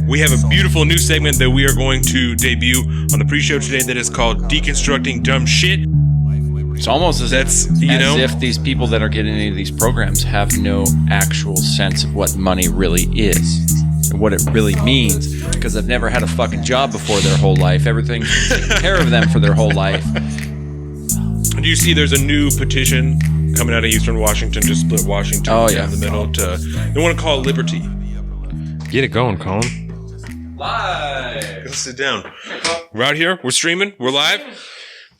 We have a beautiful new segment that we are going to debut on the pre-show today that is called Deconstructing Dumb Shit. It's almost as if these people that are getting into these programs have no actual sense of what money really is and what it really means, because they've never had a fucking job before their whole life. Everything's taken care of them for their whole life. Do you see there's a new petition coming out of Eastern Washington to split Washington down the middle? They want to call it liberty. Get it going, Colin. Live. Go sit down. We're out here. We're streaming. We're live.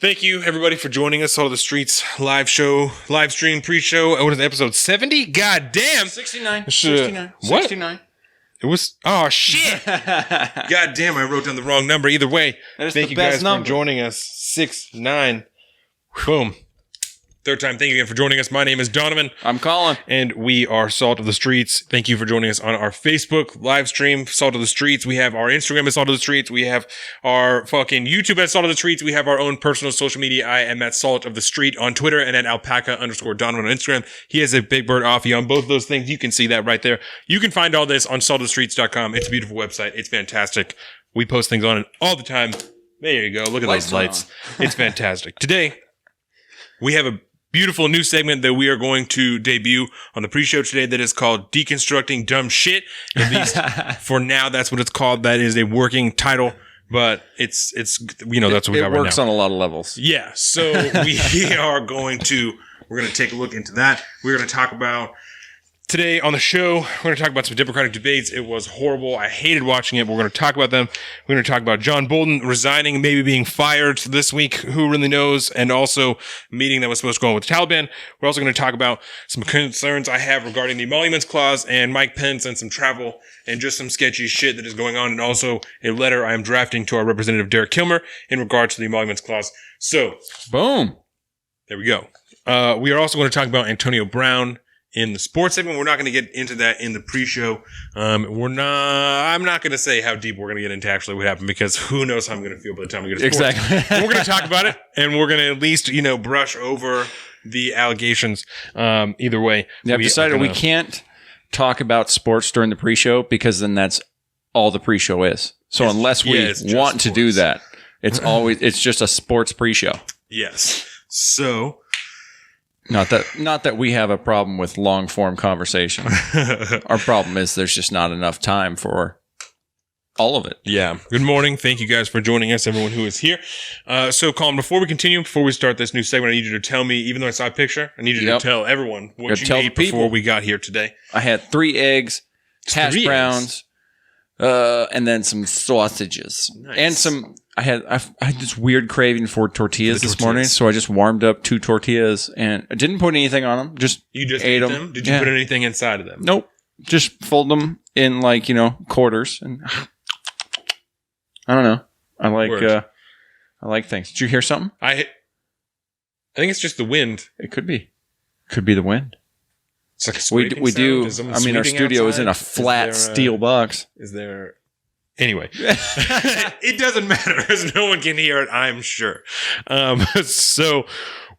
Thank you, everybody, for joining us. All of the Streets live stream, pre-show. What is it, episode 70? God damn. 69. 69. What? 69. It was, oh, shit. God damn, I wrote down the wrong number. Either way, thank you guys for joining us. 69. Boom. Third time, thank you again for joining us. My name is Donovan. I'm Colin. And we are Salt of the Streets. Thank you for joining us on our Facebook live stream, Salt of the Streets. We have our Instagram at Salt of the Streets. We have our fucking YouTube at Salt of the Streets. We have our own personal social media. I am at Salt of the Street on Twitter and at alpaca_Donovan on Instagram. He has a Big Bird offie on both of those things. You can see that right there. You can find all this on saltofthestreets.com. It's a beautiful website. It's fantastic. We post things on it all the time. There you go. Look at those lights. It's fantastic. Today, we have a beautiful new segment that we are going to debut on the pre-show today that is called Deconstructing Dumb Shit. At least for now, that's what it's called. That is a working title, but it's that's what we got right now. It works on a lot of levels. Yeah. So we're going to take a look into that. We're going to talk about today on the show, we're going to talk about some Democratic debates. It was horrible. I hated watching it, but we're going to talk about them. We're going to talk about John Bolton resigning, maybe being fired this week. Who really knows? And also a meeting that was supposed to go on with the Taliban. We're also going to talk about some concerns I have regarding the Emoluments Clause and Mike Pence and some travel and just some sketchy shit that is going on. And also a letter I am drafting to our representative, Derek Kilmer, in regards to the Emoluments Clause. So, boom. There we go. We are also going to talk about Antonio Brown in the sports segment. We're not going to get into that in the pre-show. I'm not going to say how deep we're going to get into actually what happened, because who knows how I'm going to feel by the time we get to sports. Exactly. We're going to talk about it, and we're going to at least, brush over the allegations. Either way. Yeah, I've decided we can't talk about sports during the pre-show, because then that's all the pre-show is. So unless we want to do that, it's just a sports pre-show. Yes. So Not that we have a problem with long form conversation. Our problem is there's just not enough time for all of it. Yeah. Good morning. Thank you guys for joining us, everyone who is here. So, Colin, before we start this new segment, I need you to tell me, even though I saw a picture, I need you to tell everyone what you ate before we got here today. I had 3 eggs, hash browns, and then some sausages. Nice. And some... I had this weird craving for tortillas this morning, so I just warmed up 2 tortillas and I didn't put anything on them. You just ate them? Did you put anything inside of them? Nope. Just fold them in quarters, and I don't know. I like things. Did you hear something? I think it's just the wind. It could be. Could be the wind. It's like a scraping we do. Our studio is in a flat steel box. Is there? Anyway, it doesn't matter, as no one can hear it, I'm sure. So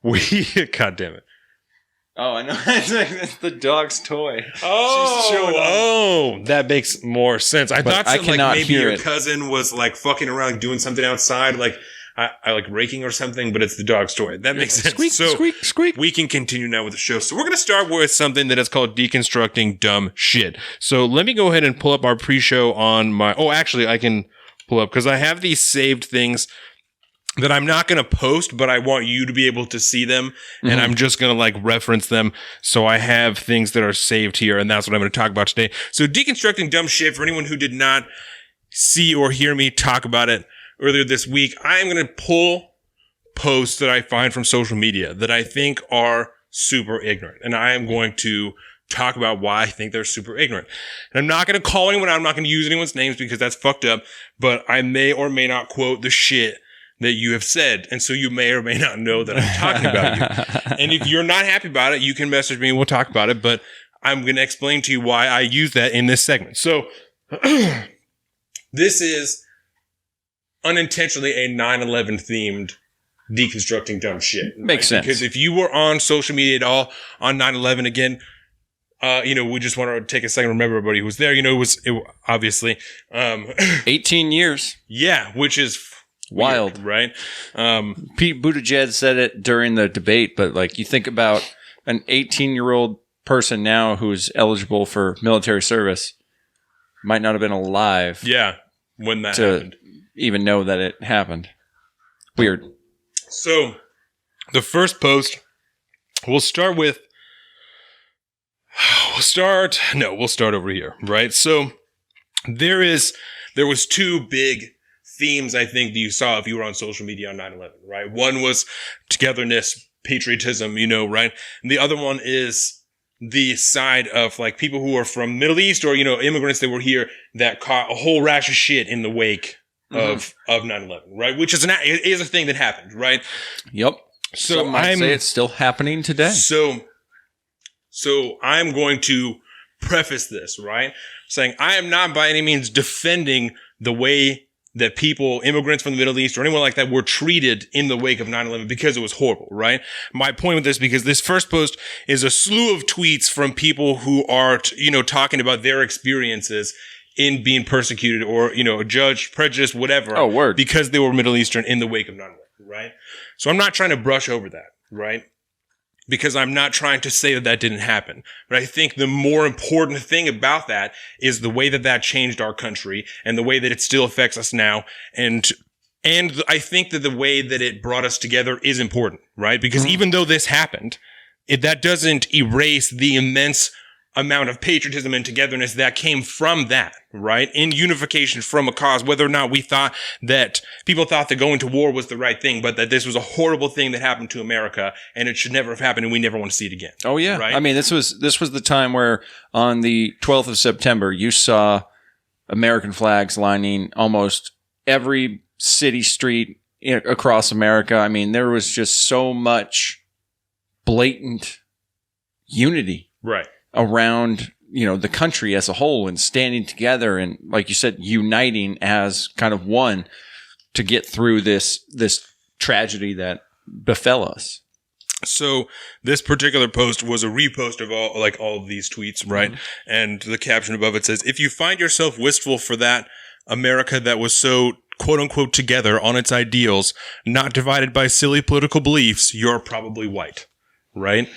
God damn it. Oh, I know. It's the dog's toy. Oh, that makes more sense. I thought maybe your cousin was fucking around doing something outside, I raking or something, but it's the dog's toy. That makes sense. Squeak, so squeak, squeak. We can continue now with the show. So we're going to start with something that is called Deconstructing Dumb Shit. So let me go ahead and pull up our pre-show on my... Oh, actually, I can pull up because I have these saved things that I'm not going to post, but I want you to be able to see them. Mm-hmm. And I'm just going to reference them. So I have things that are saved here, and that's what I'm going to talk about today. So Deconstructing Dumb Shit, for anyone who did not see or hear me talk about it earlier this week, I am going to pull posts that I find from social media that I think are super ignorant. And I am going to talk about why I think they're super ignorant. And I'm not going to call anyone out. I'm not going to use anyone's names because that's fucked up. But I may or may not quote the shit that you have said. And so you may or may not know that I'm talking about you. And if you're not happy about it, you can message me and we'll talk about it. But I'm going to explain to you why I use that in this segment. So this is unintentionally a 9/11 themed deconstructing dumb shit. Makes sense. Because if you were on social media at all on 9/11, again, we just want to take a second to remember everybody who was there. It was obviously 18 years. Yeah, which is wild, weird, right? Pete Buttigieg said it during the debate, but like you think about an 18-year-old person now who's eligible for military service might not have been alive. Yeah, when that happened, even know that it happened. Weird. So, the first post, we'll start over here, right? So, there was two big themes, I think, that you saw if you were on social media on 9/11, right? One was togetherness, patriotism, right? And the other one is the side of like people who are from Middle East or, immigrants that were here that caught a whole rash of shit in the wake of 9/11, right? Which is a thing that happened, right? Yep. So I'd say it's still happening today. So I'm going to preface this, right? Saying I am not by any means defending the way that immigrants from the Middle East or anyone like that were treated in the wake of 9/11 because it was horrible, right? My point with this, because this first post is a slew of tweets from people who are, talking about their experiences in being persecuted or, judged, prejudiced, whatever. Oh, word. Because they were Middle Eastern in the wake of 9/11, right? So I'm not trying to brush over that, right? Because I'm not trying to say that didn't happen. But I think the more important thing about that is the way that changed our country and the way that it still affects us now. And I think that the way that it brought us together is important, right? Because even though this happened, that doesn't erase the immense amount of patriotism and togetherness that came from that, right? In unification from a cause, whether or not people thought that going to war was the right thing, but that this was a horrible thing that happened to America and it should never have happened and we never want to see it again. Oh yeah. Right? I mean, this was the time where on the 12th of September, you saw American flags lining almost every city street across America. I mean, there was just so much blatant unity. Right. Around, the country as a whole and standing together and, like you said, uniting as kind of one to get through this tragedy that befell us. So this particular post was a repost of all of these tweets, right? And the caption above it says, "If you find yourself wistful for that America that was so quote unquote together on its ideals, not divided by silly political beliefs, you're probably white," right?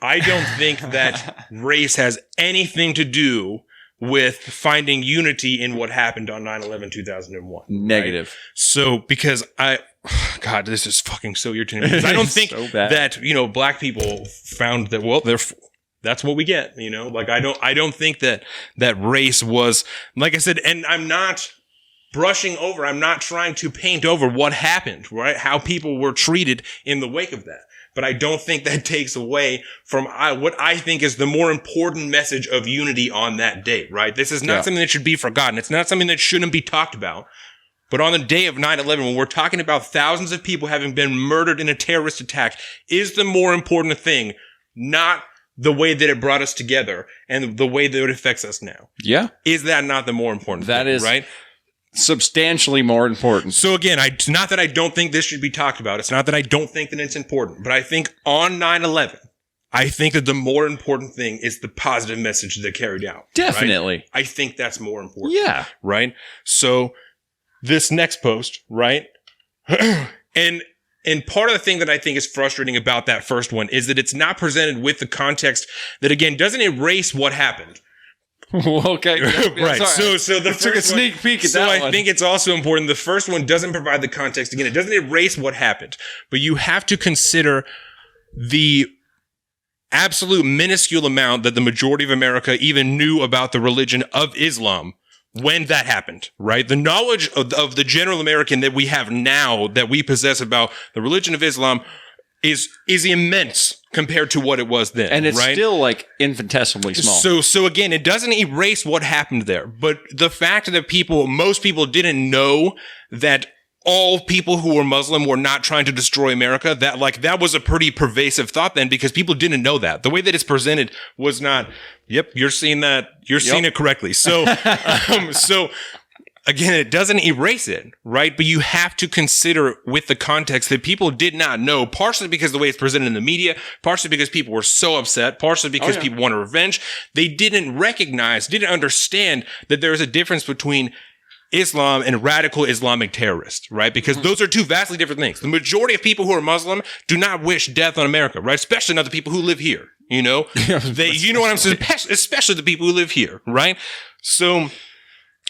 I don't think that race has anything to do with finding unity in what happened on 9/11/2001. Negative. Right? So, because God, this is fucking so irritating. Because I don't think so that, black people found that, well, that's what we get, Like, I don't think that race was, like I said, and I'm not brushing over, I'm not trying to paint over what happened, right? How people were treated in the wake of that. But I don't think that takes away from what I think is the more important message of unity on that date, right? This is not something that should be forgotten. It's not something that shouldn't be talked about. But on the day of 9/11, when we're talking about thousands of people having been murdered in a terrorist attack, is the more important thing, not the way that it brought us together and the way that it affects us now. Yeah. Is that not the more important thing, is right? Substantially more important. So again, it's not that I don't think this should be talked about. It's not that I don't think that it's important. But I think on 9/11, I think that the more important thing is the positive message that carried out. Definitely. Right? I think that's more important. Yeah. Right? So this next post, right? and part of the thing that I think is frustrating about that first one is that it's not presented with the context that, again, doesn't erase what happened. Okay. Right. Sorry. So the took a sneak peek at that one. So I think it's also important. The first one doesn't provide the context. Again, it doesn't erase what happened, but you have to consider the absolute minuscule amount that the majority of America even knew about the religion of Islam when that happened, right? The knowledge of the general American that we have now, that we possess about the religion of Islam is immense compared to what it was then. And it's right? still like infinitesimally small. So again, it doesn't erase what happened there. But the fact that most people didn't know that all people who were Muslim were not trying to destroy America, that was a pretty pervasive thought then, because people didn't know that. The way that it's presented was not, yep, you're seeing that, you're seeing it correctly. So, again, it doesn't erase it, right? But you have to consider with the context that people did not know, partially because of the way it's presented in the media, partially because people were so upset, partially because people wanted revenge. They didn't understand that there is a difference between Islam and radical Islamic terrorists, right? Because those are two vastly different things. The majority of people who are Muslim do not wish death on America, right? Especially not the people who live here, you know? You know what I'm saying? Especially the people who live here, right? So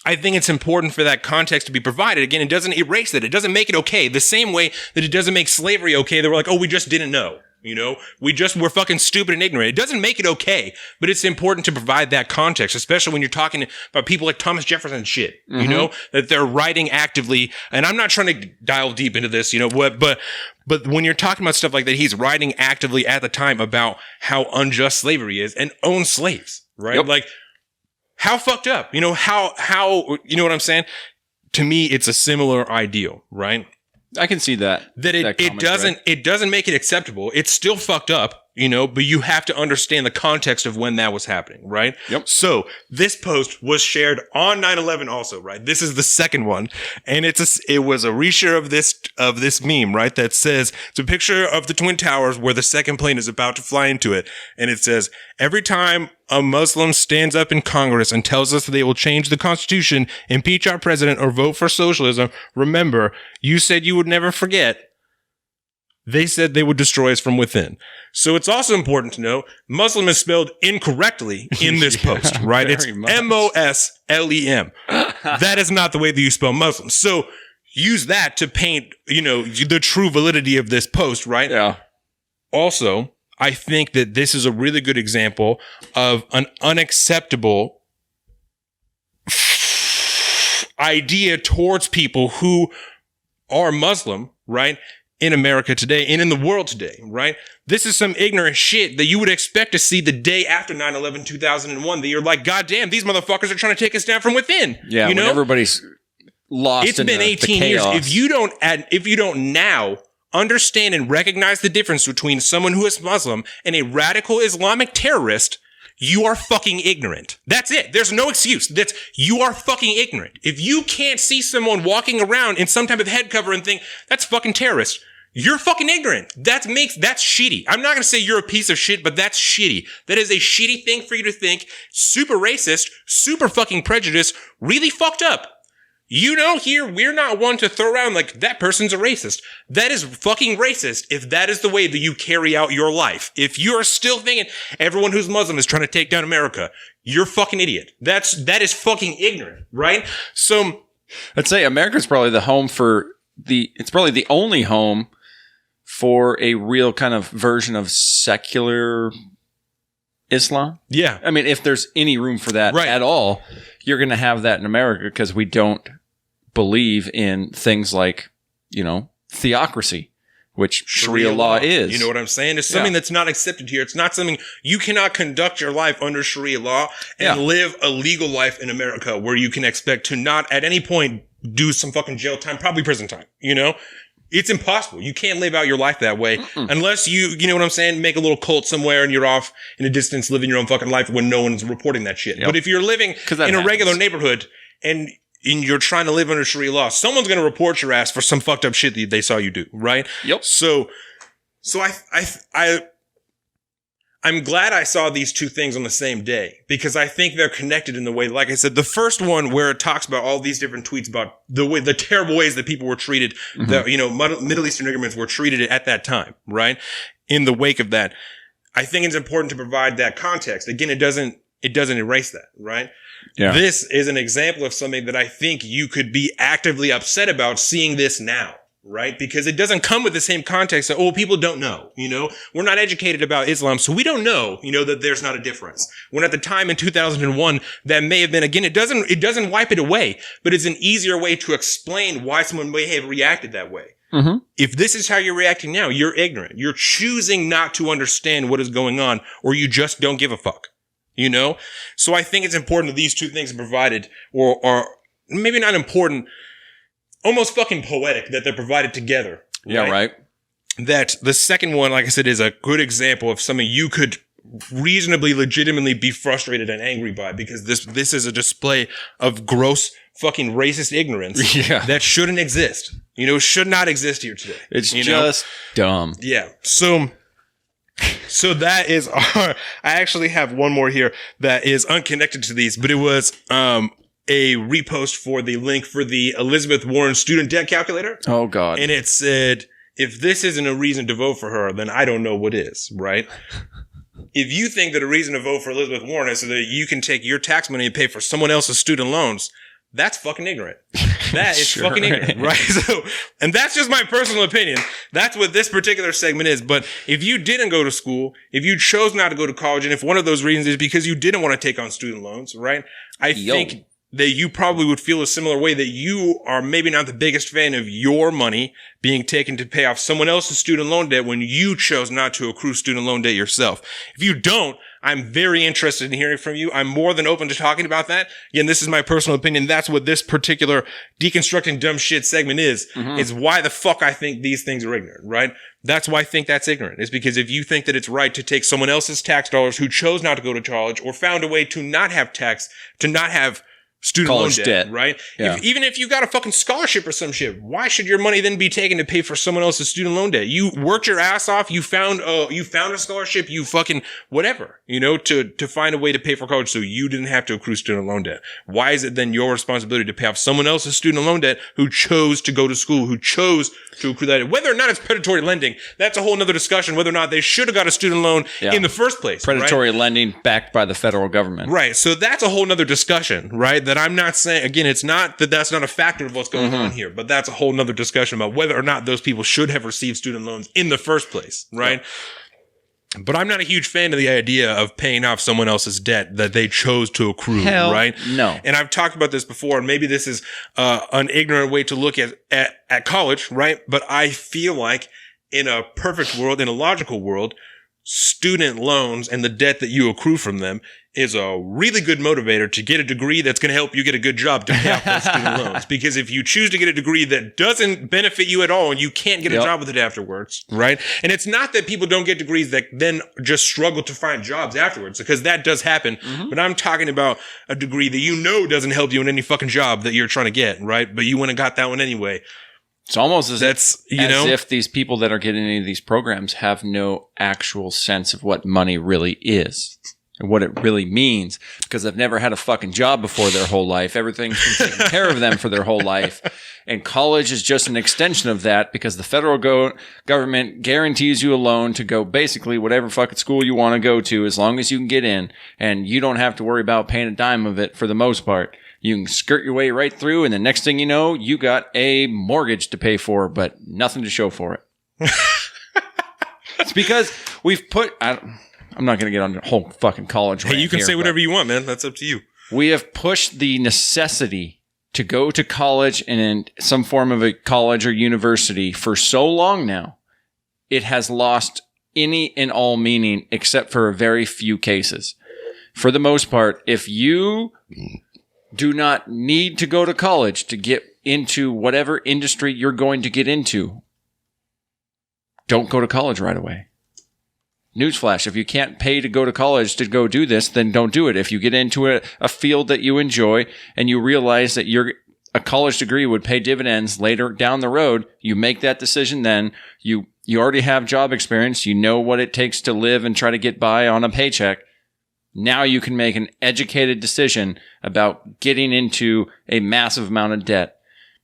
I think it's important for that context to be provided. Again, it doesn't erase it. It doesn't make it okay. The same way that it doesn't make slavery okay. They were like, oh, we just didn't know. You know, we're fucking stupid and ignorant. It doesn't make it okay, but it's important to provide that context, especially when you're talking about people like Thomas Jefferson and shit, you know, that they're writing actively. And I'm not trying to dial deep into this, you know, but when you're talking about stuff like that, he's writing actively at the time about how unjust slavery is and own slaves, right? Yep. Like, how fucked up, you know, how, you know what I'm saying? To me, it's a similar ideal, right? I can see that. It doesn't make it acceptable. It's still fucked up, you know, but you have to understand the context of when that was happening, right? Yep. So this post was shared on 9/11 also, right? This is the second one. And it was a reshare of this meme, right? That says, it's a picture of the Twin Towers where the second plane is about to fly into it. And it says, every time a Muslim stands up in Congress and tells us they will change the Constitution, impeach our president, or vote for socialism, remember, you said you would never forget. They said they would destroy us from within. So it's also important to know Muslim is spelled incorrectly in this post, right? It's Moslem. That is not the way that you spell Muslim. So use that to paint, you know, the true validity of this post, right? Yeah. Also, I think that this is a really good example of an unacceptable idea towards people who are Muslim, right? In America today and in the world today, right? This is some ignorant shit that you would expect to see the day after 9/11, 2001, that you're like, God damn, these motherfuckers are trying to take us down from within. Yeah, you know? When everybody's lost. It's been 18 years. If you don't now understand and recognize the difference between someone who is Muslim and a radical Islamic terrorist, you are fucking ignorant. That's it. There's no excuse. You are fucking ignorant. If you can't see someone walking around in some type of head cover and think, that's fucking terrorist, you're fucking ignorant. That's shitty. I'm not going to say you're a piece of shit, but that's shitty. That is a shitty thing for you to think. Super racist, super fucking prejudiced, really fucked up. You know, here, we're not one to throw around like, that person's a racist. That is fucking racist if that is the way that you carry out your life. If you're still thinking everyone who's Muslim is trying to take down America, you're fucking idiot. That is fucking ignorant, right? So, I'd say America's probably the home it's probably the only home for a real kind of version of secular Islam. Yeah. I mean, if there's any room for that at all, you're going to have that in America because we don't believe in things like, you know, theocracy, which Sharia law is. You know what I'm saying? It's something that's not accepted here. It's not something you cannot conduct your life under Sharia law and live a legal life in America where you can expect to not at any point do some fucking jail time, probably prison time, you know? It's impossible. You can't live out your life that way unless you know what I'm saying, make a little cult somewhere and you're off in a distance living your own fucking life when no one's reporting that shit. Yep. But if you're living in a regular neighborhood and you're trying to live under Sharia law, someone's going to report your ass for some fucked up shit that they saw you do, right? Yep. So I'm glad I saw these two things on the same day because I think they're connected in the way, like I said, the first one where it talks about all these different tweets about the terrible ways that people were treated, that, you know, Middle Eastern immigrants were treated at that time, right? In the wake of that, I think it's important to provide that context. Again, it doesn't erase that, right? Yeah. This is an example of something that I think you could be actively upset about seeing this now. Right? Because it doesn't come with the same context that, oh, people don't know, you know, we're not educated about Islam. So we don't know, you know, that there's not a difference. When at the time in 2001, that may have been, again, it doesn't wipe it away, but it's an easier way to explain why someone may have reacted that way. Mm-hmm. If this is how you're reacting now, you're ignorant. You're choosing not to understand what is going on, or you just don't give a fuck, you know? So I think it's important that these two things are provided, or maybe not important, almost fucking poetic that they're provided together. Right? Yeah, right. That the second one, like I said, is a good example of something you could reasonably, legitimately be frustrated and angry by, because this is a display of gross fucking racist ignorance that shouldn't exist. Should not exist here today. It's just dumb. Yeah. So that is I actually have one more here that is unconnected to these, but it was a repost for the link for the Elizabeth Warren student debt calculator. Oh, God. And it said, if this isn't a reason to vote for her, then I don't know what is, right? If you think that a reason to vote for Elizabeth Warren is so that you can take your tax money and pay for someone else's student loans, that's fucking ignorant. That is fucking ignorant, right? So, and that's just my personal opinion. That's what this particular segment is. But if you didn't go to school, if you chose not to go to college, and if one of those reasons is because you didn't want to take on student loans, right? I think that you probably would feel a similar way, that you are maybe not the biggest fan of your money being taken to pay off someone else's student loan debt when you chose not to accrue student loan debt yourself. If you don't, I'm very interested in hearing from you. I'm more than open to talking about that. Again, this is my personal opinion. That's what this particular deconstructing dumb shit segment is. Is why the fuck I think these things are ignorant, right? That's why I think that's ignorant. Is because if you think that it's right to take someone else's tax dollars who chose not to go to college or found a way to not have student college loan debt, right? Yeah. Even if you got a fucking scholarship or some shit, why should your money then be taken to pay for someone else's student loan debt? You worked your ass off. You found a scholarship. You fucking whatever, to find a way to pay for college so you didn't have to accrue student loan debt. Why is it then your responsibility to pay off someone else's student loan debt who chose to go to school, who chose to accrue that debt? Whether or not it's predatory lending, that's a whole nother discussion. Whether or not they should have got a student loan in the first place. Predatory lending backed by the federal government. Right. So that's a whole nother discussion, right? That I'm not saying, again, it's not that that's not a factor of what's going on here, but that's a whole nother discussion about whether or not those people should have received student loans in the first place, right? Yeah. But I'm not a huge fan of the idea of paying off someone else's debt that they chose to accrue, right? No. And I've talked about this before, and maybe this is an ignorant way to look at college, right? But I feel like in a perfect world, in a logical world, student loans and the debt that you accrue from them is a really good motivator to get a degree that's going to help you get a good job to pay off those student loans. Because if you choose to get a degree that doesn't benefit you at all and you can't get a job with it afterwards, right? And it's not that people don't get degrees that then just struggle to find jobs afterwards, because that does happen. But I'm talking about a degree that doesn't help you in any fucking job that you're trying to get, right? But you went and got that one anyway. It's almost as if these people that are getting into these programs have no actual sense of what money really is and what it really means, because they've never had a fucking job before their whole life. Everything's been taken care of them for their whole life. And college is just an extension of that, because the federal government guarantees you a loan to go basically whatever fucking school you want to go to, as long as you can get in, and you don't have to worry about paying a dime of it for the most part. You can skirt your way right through, and the next thing you know, you got a mortgage to pay for, but nothing to show for it. It's because we've put... I'm not going to get on the whole fucking college rant. Hey, you can here, say whatever you want, man. That's up to you. We have pushed the necessity to go to college and in some form of a college or university for so long now, it has lost any and all meaning except for a very few cases. For the most part, if you do not need to go to college to get into whatever industry you're going to get into, don't go to college right away. Newsflash, if you can't pay to go to college to go do this, then don't do it. If you get into a field that you enjoy and you realize that a college degree would pay dividends later down the road, you make that decision then. You already have job experience. You know what it takes to live and try to get by on a paycheck. Now you can make an educated decision about getting into a massive amount of debt,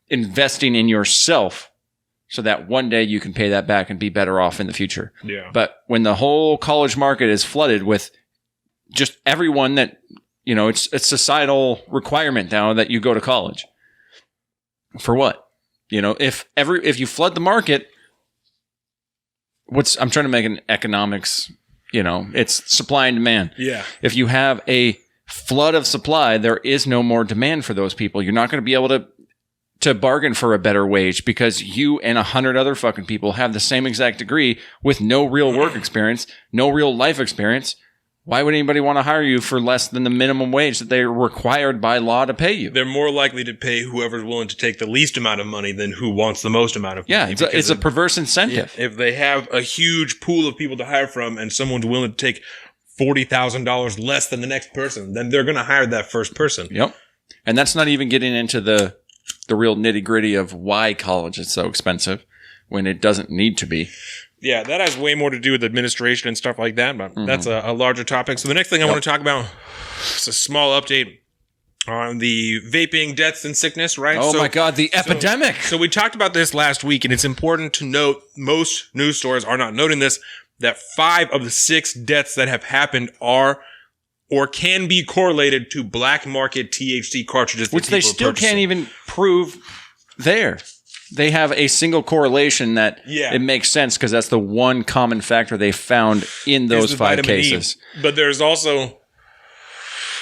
investing in yourself, so that one day you can pay that back and be better off in the future. Yeah. But when the whole college market is flooded with just everyone that, it's a societal requirement now that you go to college. For what? If you flood the market, I'm trying to make an economics, it's supply and demand. Yeah. If you have a flood of supply, there is no more demand for those people. You're not going to be able to bargain for a better wage because you and 100 other fucking people have the same exact degree with no real work experience, no real life experience. Why would anybody want to hire you for less than the minimum wage that they're required by law to pay you? They're more likely to pay whoever's willing to take the least amount of money than who wants the most amount of money. Yeah, it's a perverse incentive. If they have a huge pool of people to hire from and someone's willing to take $40,000 less than the next person, then they're going to hire that first person. Yep. And that's not even getting into the real nitty gritty of why college is so expensive when it doesn't need to be. Yeah, that has way more to do with administration and stuff like that, but that's a larger topic. So the next thing I want to talk about is a small update on the vaping deaths and sickness, right? Oh my God, the epidemic. So we talked about this last week, and it's important to note, most news stories are not noting this, that 5 of the 6 deaths that have happened are or can be correlated to black market THC cartridges. Which they still can't even prove there. They have a single correlation that it makes sense because that's the one common factor they found in those 5 cases. But there's also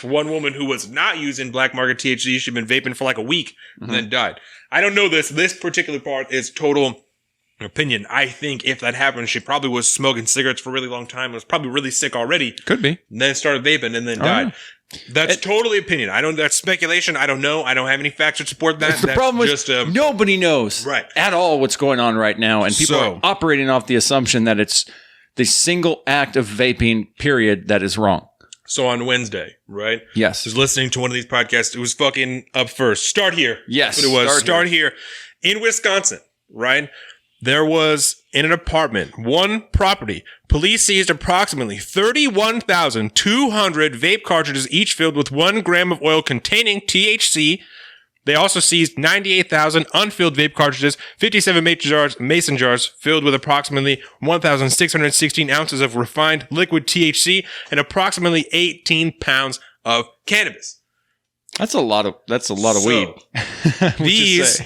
one woman who was not using black market THC. She'd been vaping for like a week and then died. I don't know this. This particular part is total opinion. I think if that happened, she probably was smoking cigarettes for a really long time, was probably really sick already. Could be. And then started vaping and then died. That's totally opinion. That's speculation. I don't know. I don't have any facts to support that. The problem is nobody knows at all what's going on right now. And people are operating off the assumption that it's the single act of vaping, period, that is wrong. So on Wednesday, right? Yes. I was listening to one of these podcasts. It was fucking up first. Start here. Yes. That's what it was. Start here. In Wisconsin, right? There was, in an apartment, one property, police seized approximately 31,200 vape cartridges, each filled with 1 gram of oil containing THC. They also seized 98,000 unfilled vape cartridges, 57 mason jars filled with approximately 1,616 ounces of refined liquid THC, and approximately 18 pounds of cannabis. That's a lot of weed. These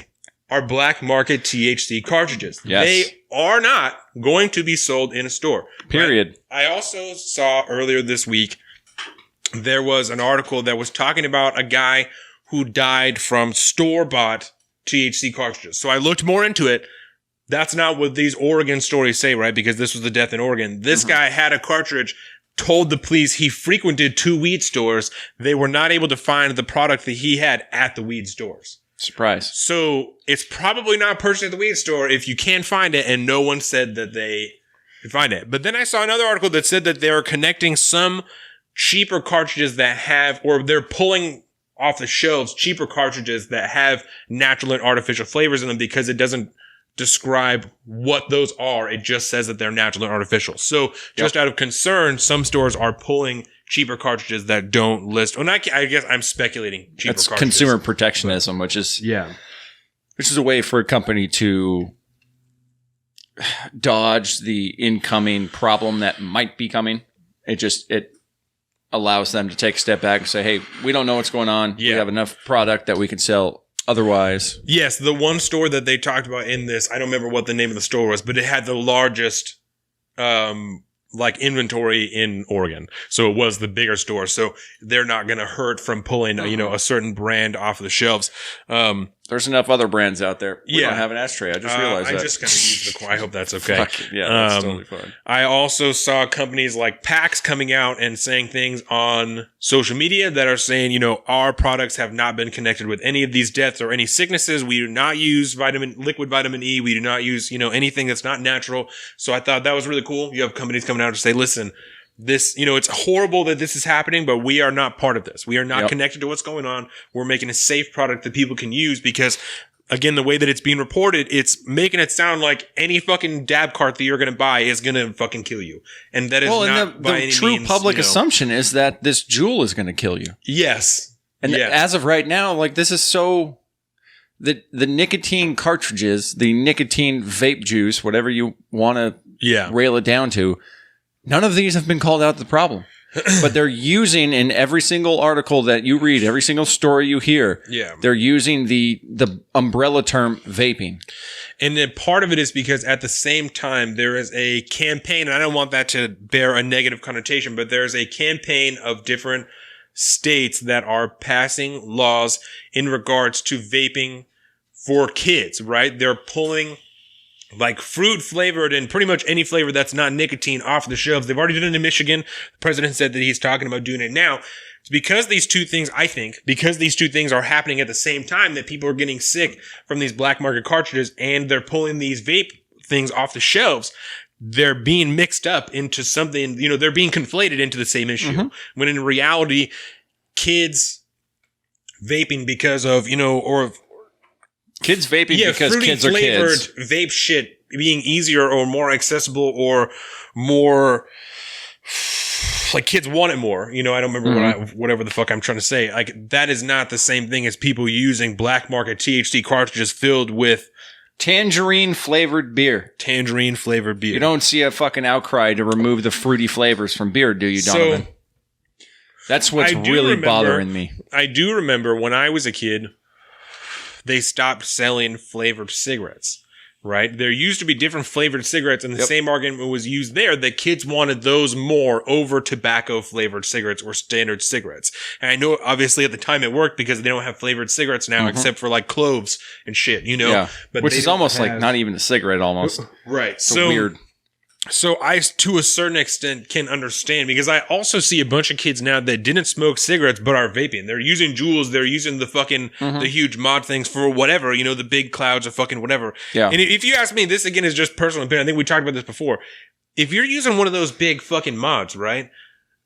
are black market THC cartridges. Yes. They are not going to be sold in a store. Period. Right? I also saw earlier this week, there was an article that was talking about a guy who died from store-bought THC cartridges. So I looked more into it. That's not what these Oregon stories say, right? Because this was the death in Oregon. This guy had a cartridge, told the police he frequented 2 weed stores. They were not able to find the product that he had at the weed stores. Surprise. So it's probably not purchased at the weed store if you can't find it, and no one said that they could find it. But then I saw another article that said that they're connecting some cheaper cartridges that have, or they're pulling off the shelves cheaper cartridges that have natural and artificial flavors in them because it doesn't describe what those are. It just says that they're natural and artificial. So just out of concern, some stores are pulling cheaper cartridges that don't list. And I guess I'm speculating cheaper cartridges. That's consumer protectionism, which is a way for a company to dodge the incoming problem that might be coming. It allows them to take a step back and say, hey, we don't know what's going on. We have enough product that we can sell otherwise. Yes, the one store that they talked about in this, I don't remember what the name of the store was, but it had the largest inventory in Oregon. So it was the bigger store. So they're not going to hurt from pulling, a certain brand off of the shelves. There's enough other brands out there. We don't have an ashtray. I just realized that. I just kind of used the I hope that's okay. That's totally fine. I also saw companies like PAX coming out and saying things on social media that are saying, our products have not been connected with any of these deaths or any sicknesses. We do not use liquid vitamin E. We do not use, anything that's not natural. So I thought that was really cool. You have companies coming out to say, listen, this, it's horrible that this is happening, but we are not part of this. We are not connected to what's going on. We're making a safe product that people can use because, again, the way that it's being reported, it's making it sound like any fucking dab cart that you're going to buy is going to fucking kill you. And that is not by any means. The true public assumption is that this jewel is going to kill you. Yes. And as of right now, this is so... The nicotine cartridges, the nicotine vape juice, whatever you want to rail it down to, none of these have been called out the problem. But they're using in every single article that you read, every single story you hear, they're using the umbrella term vaping. And then part of it is because at the same time, there is a campaign, and I don't want that to bear a negative connotation, but there's a campaign of different states that are passing laws in regards to vaping for kids, right? They're pulling fruit flavored and pretty much any flavor that's not nicotine off the shelves. They've already done it in Michigan. The president said that he's talking about doing it now. It's because these two things are happening at the same time that people are getting sick from these black market cartridges and they're pulling these vape things off the shelves. they're being mixed up into something, they're being conflated into the same issue. When in reality, kids vaping because of, or kids vaping because kids are kids. Flavored vape shit being easier or more accessible or more like kids want it more. I don't remember whatever the fuck I'm trying to say. Like that is not the same thing as people using black market THC cartridges filled with tangerine flavored beer. You don't see a fucking outcry to remove the fruity flavors from beer, do you, Donovan? So, that's what's really bothering me. I do remember when I was a kid, they stopped selling flavored cigarettes. Right? There used to be different flavored cigarettes, and the same argument was used there that kids wanted those more over tobacco flavored cigarettes or standard cigarettes. And I know obviously at the time it worked because they don't have flavored cigarettes now except for like cloves and shit, Yeah. But which is almost like not even a cigarette almost. Right. It's so weird. So I, to a certain extent, can understand because I also see a bunch of kids now that didn't smoke cigarettes but are vaping. They're using Juuls. They're using the fucking the huge mod things for whatever, the big clouds of fucking whatever. Yeah. And if you ask me, this again is just personal opinion. I think we talked about this before. If you're using one of those big fucking mods, right?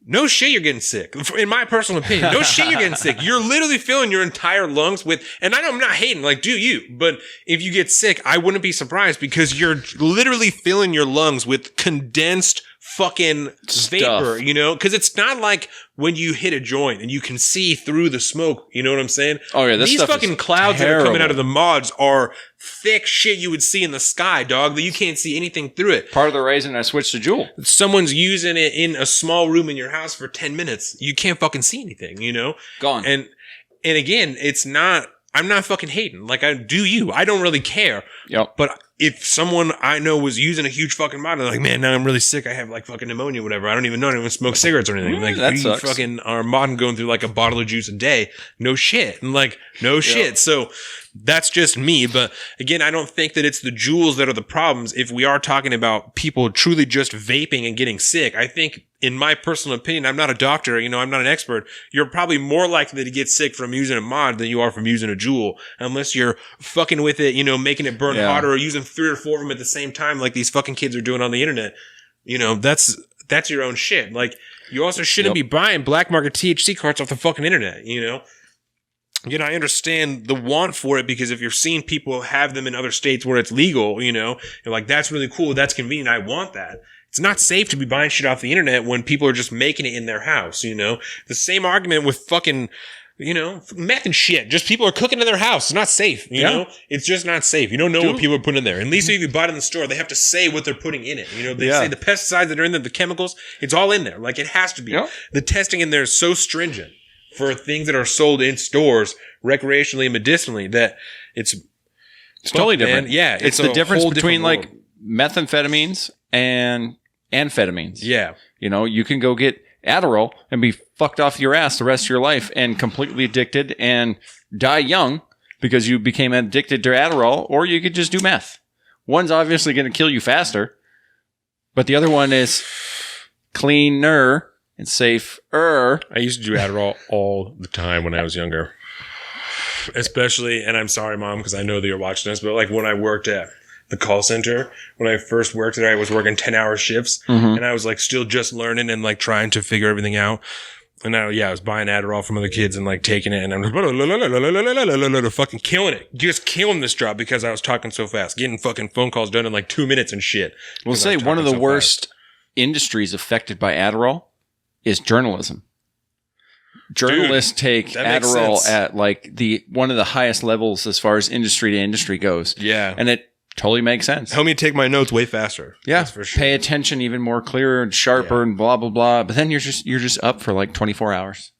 No shit, you're getting sick. In my personal opinion, no shit, you're getting sick. You're literally filling your entire lungs with, and I'm not hating, like, do you? But if you get sick, I wouldn't be surprised because you're literally filling your lungs with condensed fucking vapor, because it's not like when you hit a joint and you can see through the smoke. You know what I'm saying? Oh yeah, these fucking clouds that are coming out of the mods are thick shit you would see in the sky, dog, that you can't see anything through it. Part of the reason I switched to Juul. Someone's using it in a small room in your house for 10 minutes. You can't fucking see anything, Gone. And again, I'm not fucking hating. Like, I don't really care. Yep. But if someone I know was using a huge fucking mod, they're like, man, now I'm really sick. I have like fucking pneumonia, whatever. I don't even know. I don't even smoke cigarettes or anything. Like, that you sucks. fucking are modding going through like a bottle of juice a day. No shit. And like, no shit. So that's just me. But again, I don't think that it's the Juuls that are the problems. If we are talking about people truly just vaping and getting sick, I think in my personal opinion, I'm not a doctor, I'm not an expert. You're probably more likely to get sick from using a mod than you are from using a Juul, unless you're fucking with it, making it burn hotter or using 3 or 4 of them at the same time, like these fucking kids are doing on the internet. That's your own shit. Like, you also shouldn't be buying black market THC carts off the fucking internet, Again, I understand the want for it because if you're seeing people have them in other states where it's legal, you're like, that's really cool. That's convenient. I want that. It's not safe to be buying shit off the internet when people are just making it in their house, The same argument with fucking, meth and shit. Just people are cooking in their house. It's not safe, you know? It's just not safe. You don't know what people are putting in there. At least if you buy it in the store, they have to say what they're putting in it. They say the pesticides that are in there, the chemicals, it's all in there. Like, it has to be. Yep. The testing in there is so stringent for things that are sold in stores recreationally and medicinally that it's totally different. Yeah. It's the difference between like methamphetamines and amphetamines. Yeah. You can go get Adderall and be fucked off your ass the rest of your life and completely addicted and die young because you became addicted to Adderall, or you could just do meth. One's obviously going to kill you faster, but the other one is cleaner and safer. I used to do Adderall all the time when I was younger. Especially, and I'm sorry, Mom, because I know that you're watching this, but like when I worked at the call center, when I first worked there, I was working 10-hour shifts, and I was like still just learning and like trying to figure everything out. And I was buying Adderall from other kids and like taking it, and I'm just fucking killing it. Just killing this job because I was talking so fast, getting fucking phone calls done in like 2 minutes and shit. We'll say one of the worst industries affected by Adderall is journalism. Journalists take Adderall at like one of the highest levels as far as industry to industry goes. Yeah. And it totally makes sense. Help me take my notes way faster. Yeah. That's for sure. Pay attention even more clear and sharper and blah, blah, blah. But then you're just up for like 24 hours.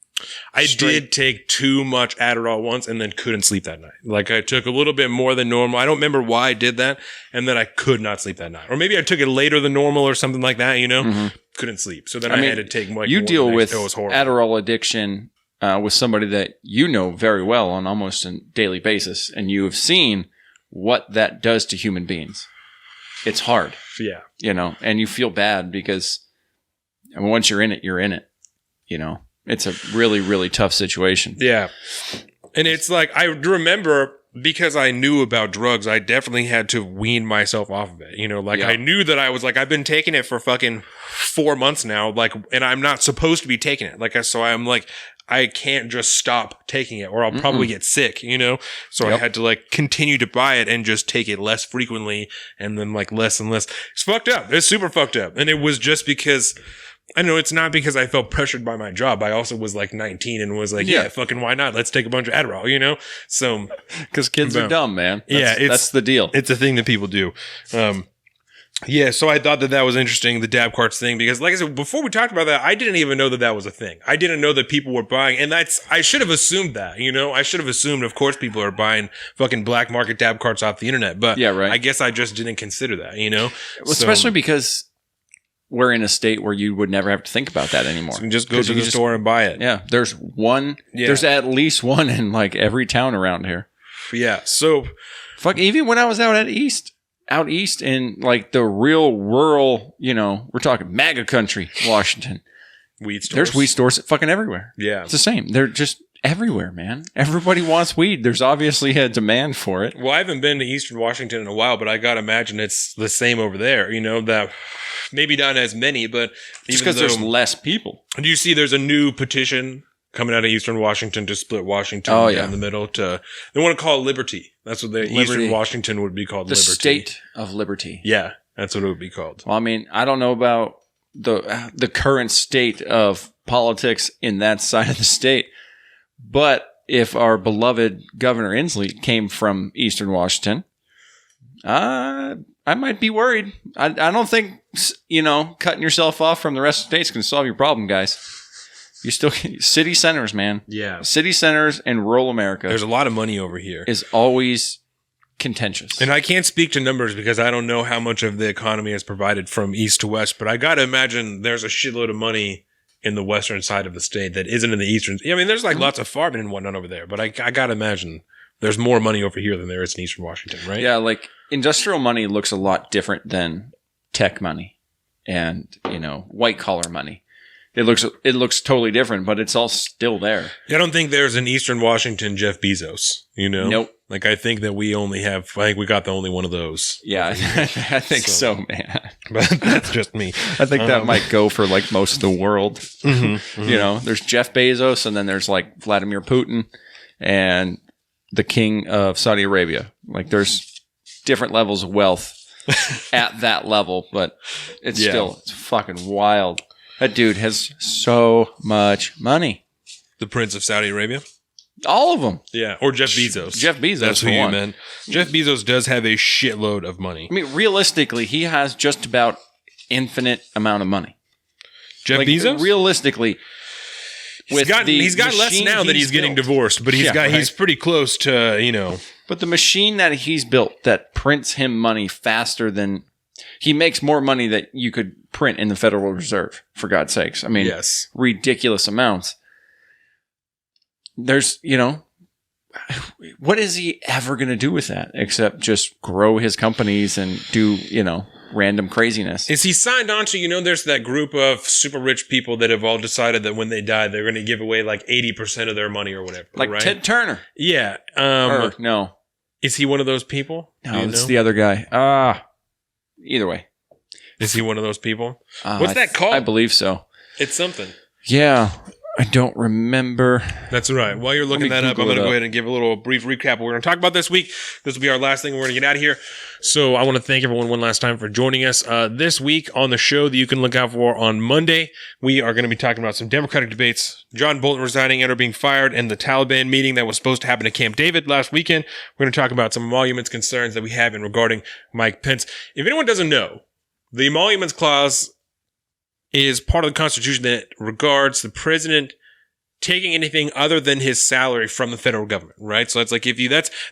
I did take too much Adderall once and then couldn't sleep that night. Like, I took a little bit more than normal. I don't remember why I did that. And then I could not sleep that night. Or maybe I took it later than normal or something like that, Couldn't sleep. So then I had to take like you deal with Adderall addiction with somebody that you know very well on almost a daily basis. And you have seen what that does to human beings. It's hard. Yeah. And you feel bad because once you're in it, you're in it, It's a really, really tough situation. Yeah. And it's like, I remember because I knew about drugs, I definitely had to wean myself off of it. You know, like I knew that I was like, I've been taking it for fucking 4 months now, like, and I'm not supposed to be taking it. Like, so I'm like, I can't just stop taking it or I'll probably get sick, you know? So I had to like continue to buy it and just take it less frequently and then like less and less. It's fucked up. It's super fucked up. And it was just because, I know it's not because I felt pressured by my job. I also was like 19 and was like, yeah, fucking why not? Let's take a bunch of Adderall, you know? So. Because kids are dumb, man. That's the deal. It's a thing that people do. Yeah, so I thought that was interesting, the dab carts thing, because like I said, before we talked about that, I didn't even know that was a thing. I didn't know that people were buying, and I should have assumed that, you know? I should have assumed, of course, people are buying fucking black market dab carts off the internet, but I guess I just didn't consider that, you know? Well, especially because we're in a state where you would never have to think about that anymore. So you can just go to the store and buy it. Yeah, there's at least one in like every town around here. Yeah, so. Fuck, even when I was out east in like the real rural, you know, we're talking MAGA country, Washington. Weed stores. There's weed stores fucking everywhere. Yeah. It's the same. They're just everywhere, man. Everybody wants weed. There's obviously a demand for it. Well, I haven't been to Eastern Washington in a while, but I gotta imagine it's the same over there. You know, that maybe not as many, but just because there's less people. Do you see there's a new petition coming out of Eastern Washington to split Washington down the middle they want to call it Liberty. That's what Eastern Washington would be called, the Liberty. The state of liberty. Yeah, that's what it would be called. Well, I mean, I don't know about the current state of politics in that side of the state, but if our beloved Governor Inslee came from Eastern Washington, I might be worried. I don't think, you know, cutting yourself off from the rest of the state's going to solve your problem, guys. You still city centers, man. Yeah. City centers and rural America. There's a lot of money over here. Is always contentious. And I can't speak to numbers because I don't know how much of the economy is provided from east to west, but I got to imagine there's a shitload of money in the western side of the state that isn't in the eastern. I mean, there's like lots of farming and whatnot over there, but I got to imagine there's more money over here than there is in Eastern Washington, right? Yeah, like industrial money looks a lot different than tech money and, you know, white collar money. It looks totally different, but it's all still there. I don't think there's an Eastern Washington Jeff Bezos, you know? Nope. Like, I think that we got the only one of those. Yeah, I think so, man. But that's just me. I think that might go for, like, most of the world. Mm-hmm. You know, there's Jeff Bezos, and then there's, like, Vladimir Putin and the king of Saudi Arabia. Like, there's different levels of wealth at that level, but it's fucking wild. That dude has so much money. The Prince of Saudi Arabia? All of them. Yeah. Or Jeff Bezos. Jeff Bezos. That's who you meant. Jeff Bezos does have a shitload of money. I mean, realistically, he has just about infinite amount of money. Jeff Bezos? Realistically. He's got less now that he's getting divorced, but he's pretty close to, you know. But the machine that he's built that prints him money faster than... He makes more money that you could print in the Federal Reserve, for God's sakes. I mean, ridiculous amounts. There's, you know, what is he ever going to do with that except just grow his companies and do, you know, random craziness? Is he signed on to, you know, there's that group of super rich people that have all decided that when they die, they're going to give away like 80% of their money or whatever. Like right? Ted Turner. Yeah. No. Is he one of those people? No, it's the other guy. Either way. Is he one of those people? What's that called? I believe so. It's something. Yeah. I don't remember. That's right. While you're looking that up, I'm going to go ahead and give a little brief recap of what we're going to talk about this week. This will be our last thing. We're going to get out of here. So I want to thank everyone one last time for joining us. This week on the show that you can look out for on Monday, we are going to be talking about some Democratic debates, John Bolton resigning and/or being fired, and the Taliban meeting that was supposed to happen at Camp David last weekend. We're going to talk about some emoluments concerns that we have in regarding Mike Pence. If anyone doesn't know, the emoluments clause is part of the Constitution that regards the president taking anything other than his salary from the federal government, right? So it's like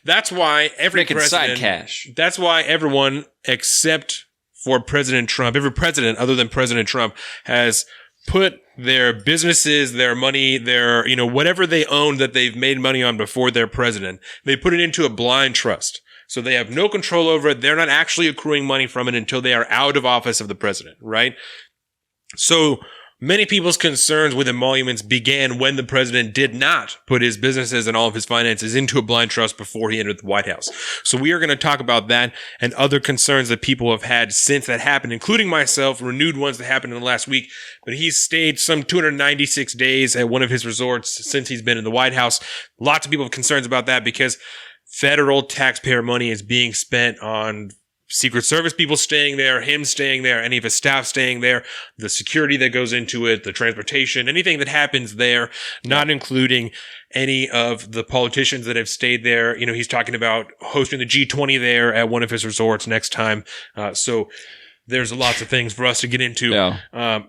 that's why every making president, side cash. That's why everyone except for President Trump, every president other than President Trump has put their businesses, their money, their, you know, whatever they own that they've made money on before they're president, they put it into a blind trust. So they have no control over it. They're not actually accruing money from it until they are out of office of the president, right? So Many people's concerns with emoluments began when the president did not put his businesses and all of his finances into a blind trust before he entered the White House. So we are going to talk about that and other concerns that people have had since that happened, including myself, renewed ones that happened in the last week. But he's stayed some 296 days at one of his resorts since he's been in the White House. Lots of people have concerns about that because federal taxpayer money is being spent on Secret Service people staying there, him staying there, any of his staff staying there, the security that goes into it, the transportation, anything that happens there, not including any of the politicians that have stayed there. You know, he's talking about hosting the G20 there at one of his resorts next time. So there's lots of things for us to get into. Yeah.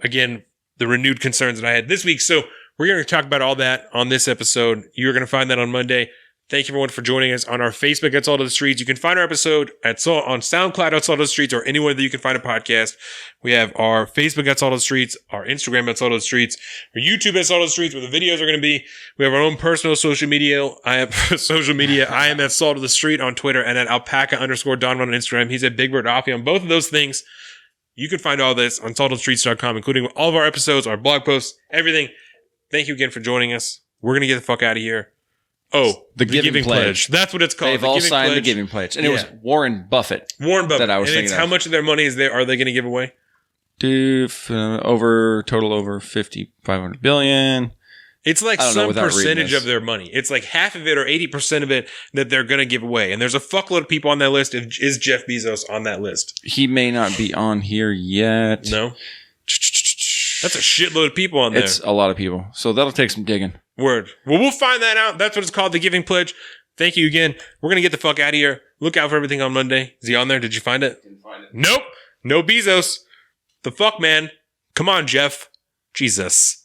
Again, the renewed concerns that I had this week. So we're going to talk about all that on this episode. You're going to find that on Monday. Thank you everyone for joining us on our Facebook at Salt of the Streets. You can find our episode on SoundCloud at Salt of the Streets or anywhere that you can find a podcast. We have our Facebook at Salt of the Streets, our Instagram at Salt of the Streets, our YouTube at Salt of the Streets where the videos are going to be. We have our own personal social media. I am at Salt of the Street on Twitter and at alpaca_Donovan on Instagram. He's at Big Bird Offie on both of those things. You can find all this on saltofthestreets.com, including all of our episodes, our blog posts, everything. Thank you again for joining us. We're going to get the fuck out of here. Oh, the Giving Pledge. That's what it's called. They've all signed the Giving Pledge. And it was Warren Buffett. That I was thinking it's how much of their money are they going to give away? Total over $500 billion. It's like some percentage of their money. It's like half of it or 80% of it that they're going to give away. And there's a fuckload of people on that list. Is Jeff Bezos on that list? He may not be on here yet. No? That's a shitload of people on there. It's a lot of people. So that'll take some digging. Word. Well, we'll find that out. That's what it's called, the Giving Pledge. Thank you again. We're going to get the fuck out of here. Look out for everything on Monday. Is he on there? Did you find it? Didn't find it. Nope. No Bezos. The fuck, man. Come on, Jeff. Jesus.